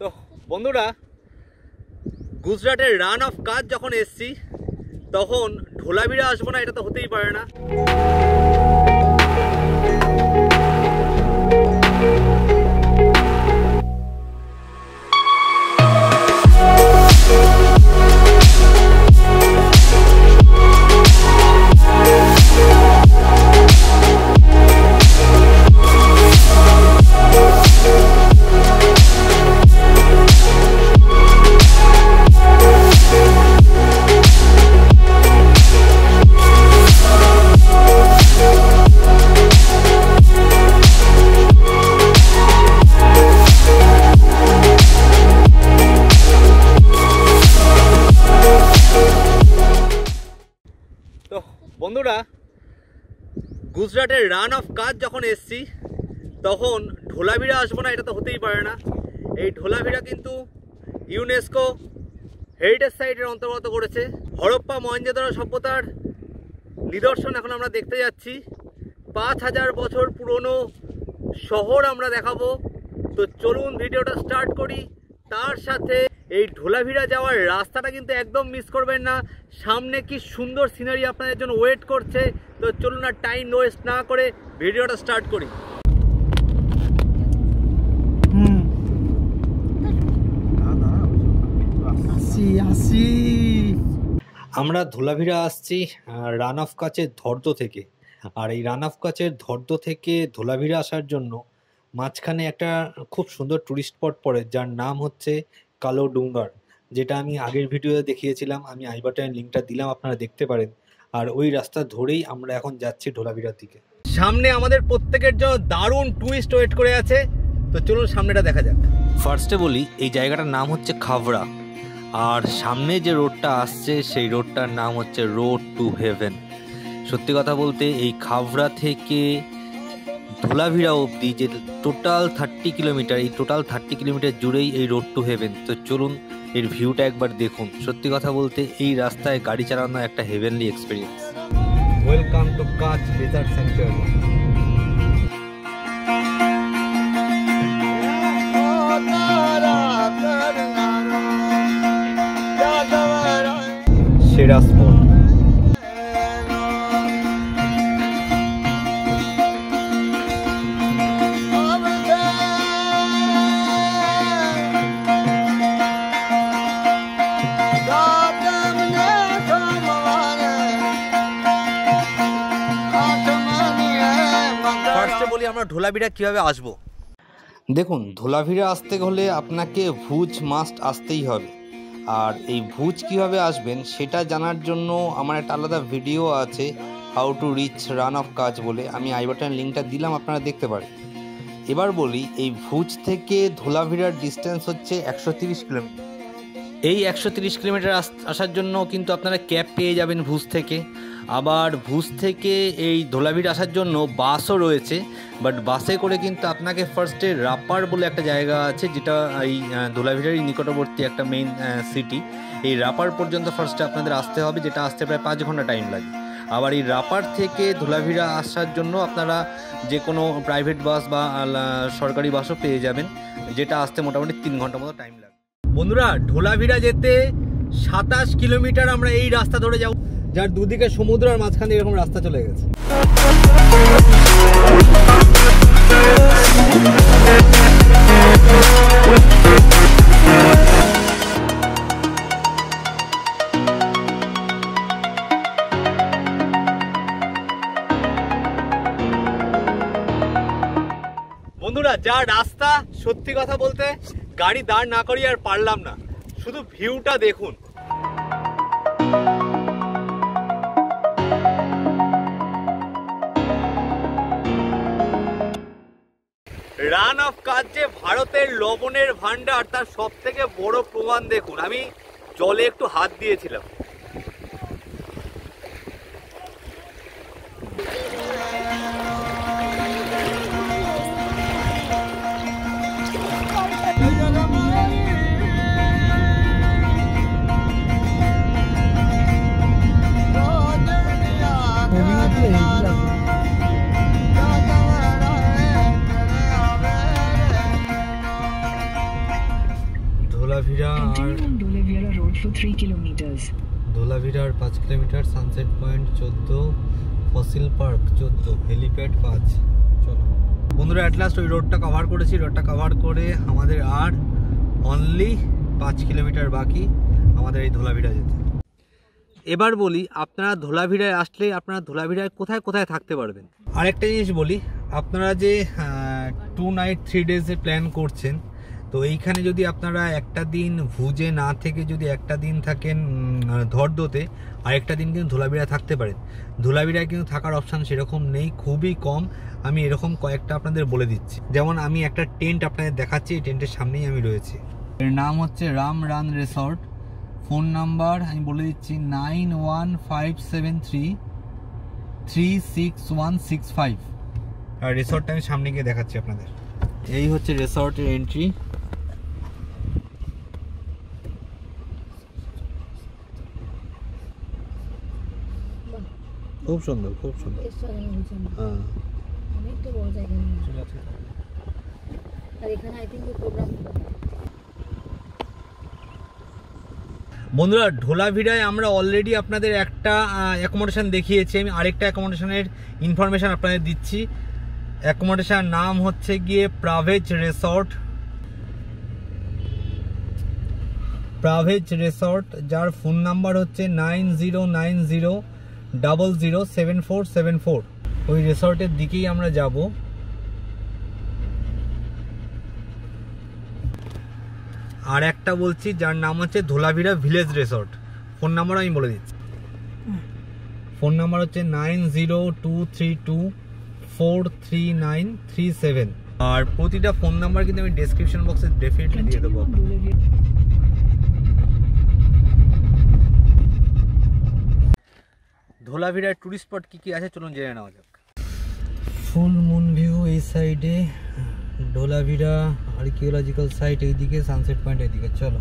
তো বন্ধুরা, গুজরাটের রান অফ কাচ যখন এসছি তখন ঢোলাভিরা আসবো না, এটা তো হতেই পারে না। বন্ধুরা, গুজরাটের রান অফ কাচ যখন এসছি তখন ঢোলাভিরা আসবো না, এটা তো হতেই পারে না। এই ঢোলাভিরা কিন্তু ইউনেস্কো হেরিটেজ সাইটের অন্তর্গত করেছে। হরপ্পা মহেঞ্জোদারো সভ্যতার নিদর্শন এখন আমরা দেখতে যাচ্ছি। 5000 বছর পুরনো শহর আমরা দেখাবো। তো চলুন ভিডিওটা স্টার্ট করি। তার সাথে এই ঢোলাভিরা যাওয়ার রাস্তাটা কিন্তু একদম মিস করবেন না। সামনে কি সুন্দর সিনারি আপনাদের জন্য ওয়েট করছে। তো চলুন না টাইম ওয়েস্ট না করে ভিডিওটা স্টার্ট করি। আমরা ঢোলাভিরা আসছি রান অফ কাচের ধর্দ থেকে। আর এই রান অফ কাচের ধর্দ থেকে ঢোলাভিরা আসার জন্য মাঝখানে একটা খুব সুন্দর টুরিস্ট স্পট পড়ে, যার নাম হচ্ছে কালো ডুঙ্গার, যেটা আমি আগের ভিডিওতে দেখিয়েছিলাম। আমি আই বাটনে লিঙ্কটা দিলাম, আপনারা দেখতে পারেন। আর ওই রাস্তা ধরেই আমরা এখন যাচ্ছি ঢোলাভিরার দিকে। সামনে আমাদের প্রত্যেকের জন্য দারুণ টুইস্ট ওয়েট করে আছে। তো চলুন সামনেটা দেখা যাক। ফার্স্টে বলি, এই জায়গাটার নাম হচ্ছে খাভড়া। আর সামনে যে রোডটা আসছে সেই রোডটার নাম হচ্ছে রোড টু হেভেন। সত্যি কথা বলতে এই খাভড়া থেকে ঢোলাভিরা অবধি যে টোটাল 30 কিলোমিটার, এই টোটাল 30 কিলোমিটার জুড়েই এই রোড টু হেভেন। তো চলুন এর ভিউটা একবার দেখুন। সত্যি কথা বলতে এই রাস্তায় গাড়ি চালানো একটা হেভেনলি এক্সপিরিয়েন্স। ওয়েলকাম টু কাচ ডেজার্ট স্যাংচুয়ারি। সেরা স্পট। বলি আমরা ঢোলাভিরা কিভাবে আসবো। দেখুন, ঢোলাভিরা আসতে হলে আপনাকে ভুজ মাস্ট আসতেই হবে। আর এই ভুজ কিভাবে আসবেন সেটা জানার জন্য আমার একটা আলাদা ভিডিও আছে, how to reach run of কাচ বলে। আমি আই বাটনের লিঙ্কটা দিলাম, আপনারা দেখতে পারেন। এবার বলি, এই ভুজ থেকে ঢোলাভিরার ডিস্টেন্স হচ্ছে 130 কিলোমিটার। এই 130 কিলোমিটার আসার জন্য কিন্তু আপনারা ক্যাব পেয়ে যাবেন ভুজ থেকে। আবার ভুজ থেকে এই ঢোলাভিরা আসার জন্য বাসও রয়েছে। বাট বাসে করে কিন্তু আপনাকে ফার্স্টে রাপার বলে একটা জায়গা আছে, যেটা এই ঢোলাভিরারই নিকটবর্তী একটা মেইন সিটি। এই রাপার পর্যন্ত ফার্স্টে আপনাদের আসতে হবে, যেটা আসতে প্রায় 5 ঘন্টা টাইম লাগে। আবার এই রাপার থেকে ঢোলাভিরা আসার জন্য আপনারা যে কোনো প্রাইভেট বাস বা সরকারি বাসও পেয়ে যাবেন, যেটা আসতে মোটামুটি 3 ঘন্টা মতো টাইম লাগে। বন্ধুরা, ঢোলাভিরা যেতে 27 কিলোমিটার আমরা এই রাস্তা ধরে যাব, যার দুদিকে সমুদ্র আর মাঝখানে এরকম রাস্তা চলে গেছে। বন্ধুরা, যা রাস্তা, সত্যি কথা বলতে গাড়ি দাঁড় না করিয়ে আর পারলাম না। শুধু ভিউটা দেখুন। রান অফ কাচ যে ভারতের লবণের ভান্ডার, তার সব থেকে বড় প্রমাণ দেখুন। আমি জলে একটু হাত দিয়েছিলাম। ধোলাভিরা আর ধোলাভিরার 5 kilometre, sunset point 14, fossil park 14, helipad 5। চলো বন্ধুরা, অ্যাট লাস্ট ওই রোডটা কভার করেছি। রোডটা কভার করে আমাদের আর অনলি 5 কিলোমিটার বাকি আমাদের এই ধোলাভিরা যেতে। এবার বলি, আপনারা ধোলাভিরায় আসলে আপনারা ধোলাভিরায় কোথায় কোথায় থাকতে পারবেন। আরেকটা জিনিস বলি, আপনারা যে 2 নাইট 3 ডেজে প্ল্যান করছেন, তো এইখানে যদি আপনারা একটা দিন ভুজে না থেকে যদি একটা দিন থাকেন ধর্দোতে, আর একটা দিন কিন্তু ধোলাভিরায় থাকতে পারেন। ধোলাভিরায় কিন্তু থাকার অপশান সেরকম নেই, খুবই কম। আমি এরকম কয়েকটা আপনাদের বলে দিচ্ছি। যেমন আমি একটা টেন্ট আপনাদের দেখাচ্ছি, এই টেন্টের সামনেই আমি রয়েছি। এর নাম হচ্ছে Ram run resort. Phone number আমি বলে দিচ্ছি 9157336165। আর রিসর্টটা আমি সামনে গিয়ে দেখাচ্ছি আপনাদের। এই হচ্ছে রিসর্টের এন্ট্রি। খুব সুন্দর, খুব সুন্দর। হ্যাঁ, অনেকটা বড় জায়গা। আর এখানে আই থিংক প্রোগ্রাম। বন্ধুরা, ধোলাভিরায় আমরা অলরেডি আপনাদের একটা অ্যাকোমোডেশন দেখিয়েছি। আমি আরেকটা অ্যাকোমোডেশনের ইনফরমেশন আপনাদের দিচ্ছি। অ্যাকোমোডেশনের নাম হচ্ছে গিয়ে প্রাভেজ রিসর্ট। প্রাভেজ রিসর্ট, যার ফোন নাম্বার হচ্ছে 9090007474। ওই রিসর্টের দিকেই আমরা যাব। আর একটা বলছি, যার নাম হচ্ছে Dholavira village resort. Phone number আমি বলে দিচ্ছি। ফোন নাম্বার হচ্ছে 9023243937। আর প্রতিটা ফোন নাম্বার কিন্তু আমি ডেসক্রিপশন বক্সে ডেফিনেটলি দিয়ে দেবো। ধোলাভিরার টুরিস্ট স্পট কি কি আছে চলুন জেনে নেওয়া যাক। ফুল মুন ভিউ এই সাইডে, ধোলাভিরা আর্কিওলজিক্যাল সাইট এইদিকে, সানসেট পয়েন্ট এইদিকে। চলো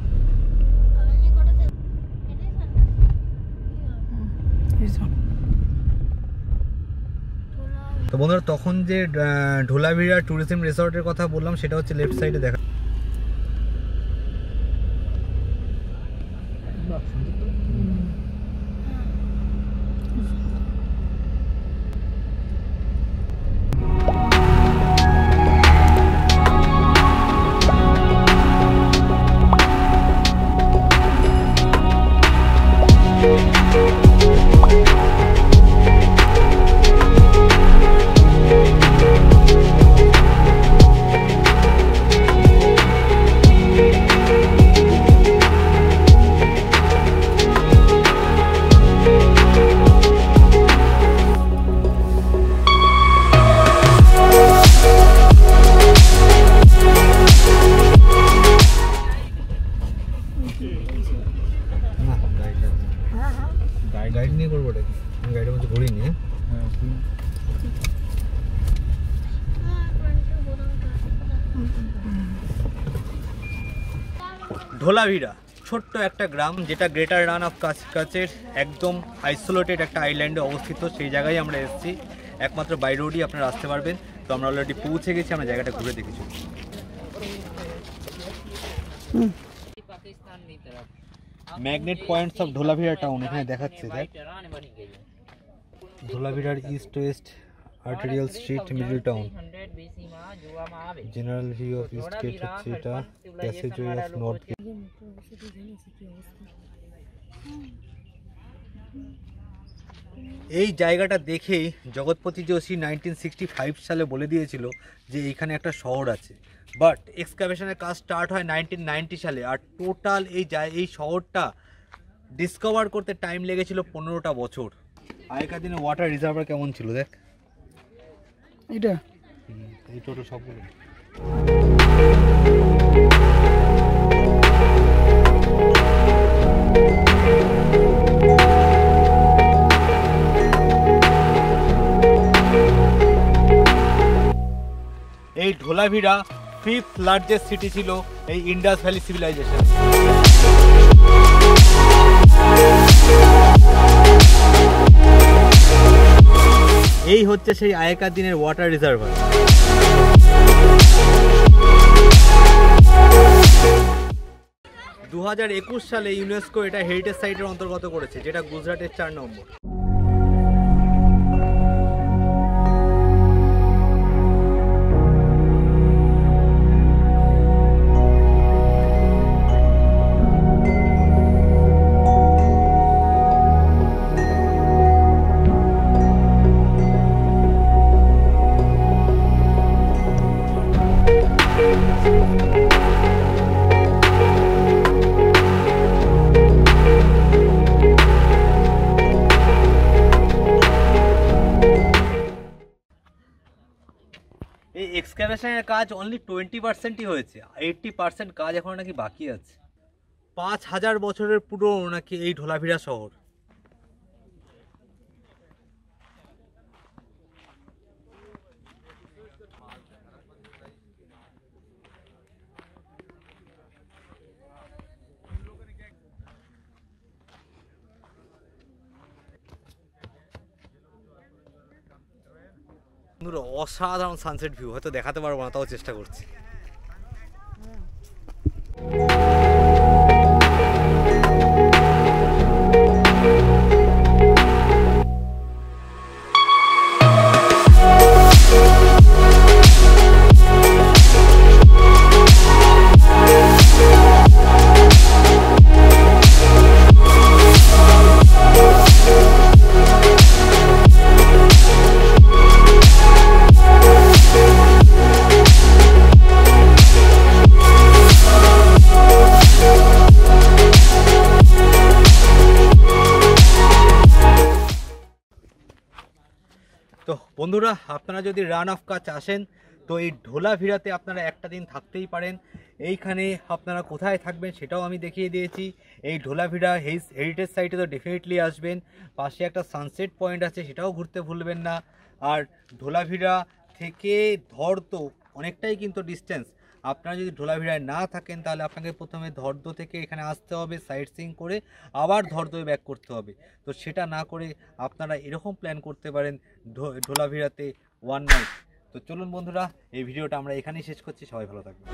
তো বন্ধুরা, তখন যে ধোলাভিরা ট্যুরিজম রিসর্টের কথা বললাম সেটা হচ্ছে লেফট সাইডে দেখা। গাইড নিয়ে করবো, ওটা কি গাইডের মধ্যে ঘুরিয়ে নিয়ে। ধোলাভিরা ছোট্ট একটা গ্রাম, যেটা গ্রেটার রান অফ কাছের একদম আইসোলেটেড একটা আইল্যান্ডে অবস্থিত। সেই জায়গায় আমরা এসেছি, একমাত্র বাই রোডই আপনারা আসতে পারবেন। তো আমরা অলরেডি পৌঁছে গেছি, আমরা জায়গাটা ঘুরে দেখেছি। Magnet points of Dholavira town এখানে দেখাচ্ছে। দেখ, ধোলাভিরার east west arterial street, middle town. General view of east gate হচ্ছে এটা, প্যাসেজওয়ে অফ নর্থ গেট। এই জায়গাটা দেখেই জগৎপতি যোশী 1965 সালে বলে দিয়েছিল যে এইখানে একটা শহর আছে। বাট এক্সকাভেশনের কাজ স্টার্ট হয় 1990 সালে। আর টোটাল এই শহরটা ডিসকভার করতে টাইম লেগেছিল 15টা বছর। আগেকার দিনে ওয়াটার রিজার্ভার কেমন ছিল দেখ, এটা এই টোটাল সবগুলো। এই ধোলাভিরা 5th লার্জেস্ট সিটি ছিল এই ইন্ডাস ভ্যালি সিভিলাইজেশন। এই হচ্ছে সেই আগেকার দিনের ওয়াটার রিজার্ভার। 2021 সালে ইউনেস্কো এটা হেরিটেজ সাইটের অন্তর্গত করেছে, যেটা গুজরাটের 4 নম্বর। এই এক্সক্যাভেশনের কাজ অনলি 20%ই হয়েছে, 80% কাজ এখন নাকি বাকি আছে। 5000 বছরের পুরনো নাকি এই ঢোলাভিরা শহর। অসাধারণ সানসেট ভিউ, হয়তো দেখাতে পারবো না, তাও চেষ্টা করছি। তো বন্ধুরা, আপনারা যদি রান অফ কাচ আসেন তো এই ঢোলাভিরাতে আপনারা একটা দিন থাকতেই পারেন। এইখানে আপনারা কোথায় থাকবেন সেটাও আমি দেখিয়ে দিয়েছি। এই ঢোলাভিরা হেরিটেজ সাইটে তো ডেফিনেটলি আসবেন। পাশে একটা সানসেট পয়েন্ট আছে, সেটাও ঘুরতে ভুলবেন না। আর ঢোলাভিরা থেকে ধর্দ অনেকটাই কিন্তু ডিস্টেন্স। আপনারা যদি ঢোলাভিরায় না থাকেন তাহলে আপনাকে প্রথমে ধর্দ থেকে এখানে আসতে হবে, সাইট সিইং করে আবার ধর্দয় ব্যাক করতে হবে। তো সেটা না করে আপনারা এরকম প্ল্যান করতে পারেন ঢোলাভিরাতে 1 নাইট। তো চলুন বন্ধুরা, এই ভিডিওটা আমরা এখানেই শেষ করছি। সবাই ভালো থাকবেন।